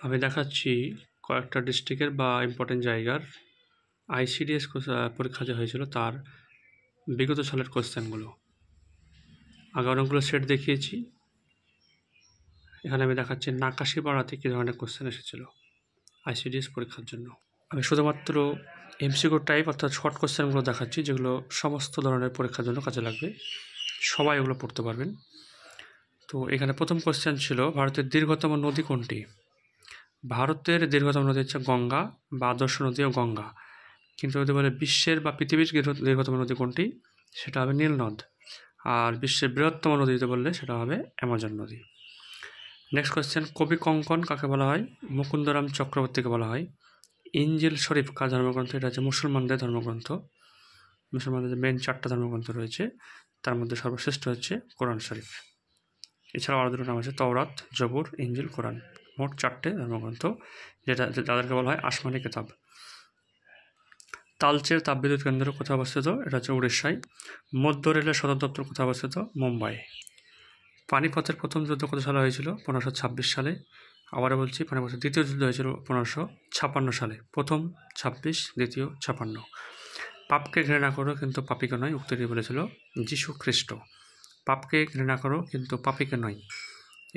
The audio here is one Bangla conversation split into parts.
আমি দেখাচ্ছি কয়েকটা ডিস্ট্রিক্টের বা ইম্পর্টেন্ট জায়গার আইসিডিএস পরীক্ষা যে হয়েছিল তার বিগত সালের কোশ্চেনগুলো। আগে অনেকগুলো সেট দেখিয়েছি। এখানে আমি দেখাচ্ছি নাকাশিপাড়াতে কী ধরনের কোশ্চেন এসেছিল আইসিডিএস পরীক্ষার জন্য। আমি শুধুমাত্র এমসিকিউ টাইপ অর্থাৎ শর্ট কোশ্চেনগুলো দেখাচ্ছি, যেগুলো সমস্ত ধরনের পরীক্ষার জন্য কাজে লাগবে, সবাই এগুলো পড়তে পারবেন। তো এখানে প্রথম কোশ্চেন ছিল, ভারতের দীর্ঘতম নদী কোনটি? ভারতের দীর্ঘতম নদী হচ্ছে গঙ্গা বা আদর্শ নদীও গঙ্গা, কিন্তু যদি বলে বিশ্বের বা পৃথিবীর দীর্ঘতম নদী কোনটি, সেটা হবে নীল নদ। আর বিশ্বের বৃহত্তম নদী যদি বললে সেটা হবে অ্যামাজন নদী। নেক্সট কোয়েশ্চেন, কবি কঙ্কন কাকে বলা হয়? মুকুন্দরাম চক্রবর্তীকে বলা হয়। ইনজিল শরীফ কার ধর্মগ্রন্থ? এটা হচ্ছে মুসলমানদের ধর্মগ্রন্থ। মুসলমানদের যে মেন 4টা ধর্মগ্রন্থ রয়েছে তার মধ্যে সর্বশ্রেষ্ঠ হচ্ছে কোরআন শরীফ। এছাড়াও আরও দুটো নাম আছে, তওরাত, জবুর, ইনজিল, কোরআন। মোট 4টে ধর্মগ্রন্থ, যাদেরকে বলা হয় আসমানি কিতাব। তালচের তাপবিদ্যুৎ কেন্দ্র কোথায় অবস্থিত? এটা হচ্ছে উড়িষ্যায়। মধ্য রেলের সদর দপ্তর কোথায় অবস্থিত? মুম্বাই। পানিপথের প্রথম যুদ্ধ কত সালে হয়েছিল? 1526 সালে। আবারও বলছি, পানিপথের দ্বিতীয় যুদ্ধ হয়েছিল 1556 সালে। প্রথম 26, দ্বিতীয় 56। পাপকে ঘৃণা করো কিন্তু পাপীকে নয়, উক্তিটি বলেছিল যীশু খ্রিস্ট। পাপকে ঘৃণা করো কিন্তু পাপীকে নয়,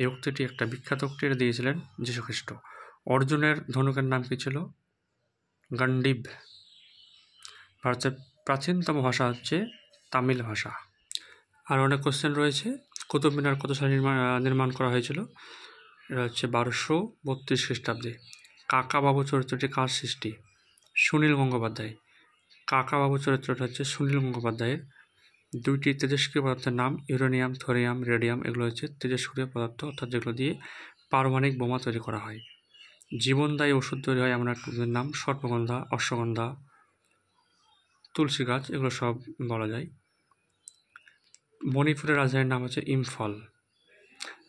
এই উক্তিটি একটা বিখ্যাত উক্তি দিয়েছিলেন যীশু খ্রিস্ট। অর্জুনের ধনুকের নাম কী ছিল? গান্ডীব। ভারতের প্রাচীনতম ভাষা হচ্ছে তামিল ভাষা। আর অনেক কোশ্চেন রয়েছে। কুতুব মিনার কত সালে নির্মাণ করা হয়েছিল? এটা হচ্ছে 1232 খ্রিস্টাব্দে। কাকাবাবু চরিত্রটি কার সৃষ্টি? সুনীল গঙ্গোপাধ্যায়। কাকাবাবু চরিত্রটা হচ্ছে সুনীল গঙ্গোপাধ্যায়ের। 2টি তেজস্ক্রিয় পদার্থের নাম ইউরেনিয়াম, থোরিয়াম, রেডিয়াম, এগুলো হচ্ছে তেজস্ক্রিয় পদার্থ, অর্থাৎ যেগুলো দিয়ে পারমাণবিক বোমা তৈরি করা হয়। জীবনদায়ী ওষুধ তৈরি হয় এমন একটা উদ্ভিদের নাম সর্পগন্ধা, অশ্বগন্ধা, তুলসী গাছ, এগুলো সব বলা যায়। মণিপুরের রাজধানীর নাম হচ্ছে ইম্ফল।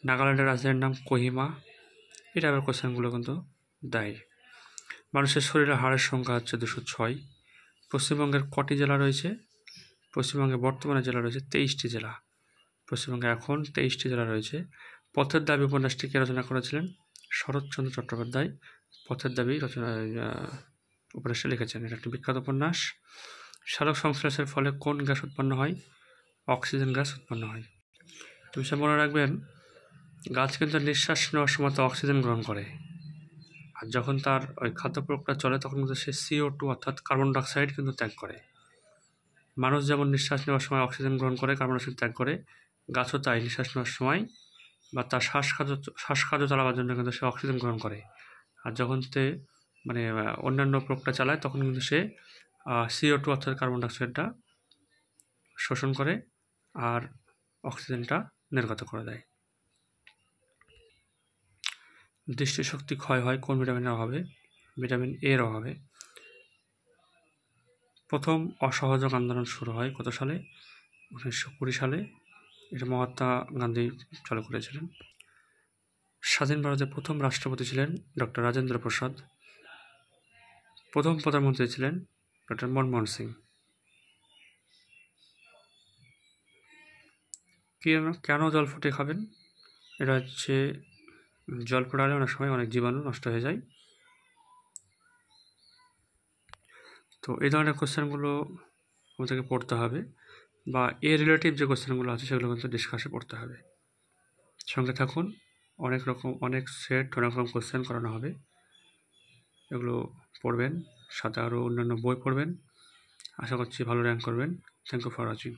নাগাল্যান্ডের রাজধানীর নাম কোহিমা। এটা আবার কোশ্চেনগুলো কিন্তু দেয়। মানুষের শরীরে হাড়ের সংখ্যা হচ্ছে 206। পশ্চিমবঙ্গের কটি জেলা রয়েছে? পশ্চিমবঙ্গে বর্তমানে জেলা রয়েছে 23টি জেলা। পশ্চিমবঙ্গে এখন 23টি জেলা রয়েছে। পথের দাবি উপন্যাসটি কে রচনা করেছিলেন? শরৎচন্দ্র চট্টোপাধ্যায় পথের দাবি উপন্যাসটি লিখেছেন। এটা একটি বিখ্যাত উপন্যাস। সালোক সংশ্লেষের ফলে কোন গ্যাস উৎপন্ন হয়? অক্সিজেন গ্যাস উৎপন্ন হয়। তো বিষয় মনে রাখবেন, গাছ কিন্তু নিঃশ্বাস নেওয়ার সময় তো অক্সিজেন গ্রহণ করে, আর যখন তার ওই খাদ্য প্রক্রিয়া চলে তখন কিন্তু সে CO2 অর্থাৎ কার্বন ডাইঅক্সাইড কিন্তু ত্যাগ করে। মানুষ যেমন নিঃশ্বাস নেওয়ার সময় অক্সিজেন গ্রহণ করে, কার্বন ডাইঅক্সাইড ত্যাগ করে, গাছও তাই নিঃশ্বাস নেওয়ার সময় বা তার শ্বাসকার্য চালাবার জন্য কিন্তু সে অক্সিজেন গ্রহণ করে। আর যখন সে অন্যান্য প্রক্রিয়া চালায় তখন কিন্তু সে CO2 অর্থাৎ কার্বন ডাইঅক্সাইডটা শোষণ করে আর অক্সিজেনটা নির্গত করে দেয়। দৃষ্টিশক্তি ক্ষয় হয় কোন ভিটামিনের অভাবে? ভিটামিন এর অভাবে। প্রথম অসহযোগ আন্দোলন শুরু হয় কত সালে? 1920 সালে। এটা মহাত্মা গান্ধী চালু করেছিলেন। স্বাধীন ভারতের প্রথম রাষ্ট্রপতি ছিলেন ডক্টর রাজেন্দ্র প্রসাদ। প্রথম প্রধানমন্ত্রী ছিলেন ডক্টর মনমোহন সিং। কেন জল ফুটিয়ে খাবেন? এটা হচ্ছে জল ফোটালে অনেক সময় অনেক জীবাণু নষ্ট হয়ে যায়। তো এই ধরনের কোশ্চেনগুলো আমাদেরকে পড়তে হবে, বা এর রিলেটিভ যে কোশ্চেনগুলো আছে সেগুলো কিন্তু ডিসকাসে পড়তে হবে। সঙ্গে থাকুন, অনেক সেট অনেক রকম কোশ্চেন করানো হবে, এগুলো পড়বেন, সাথে আরও অন্যান্য বই পড়বেন। আশা করছি ভালো র্যাঙ্ক করবেন। Thank you for watching.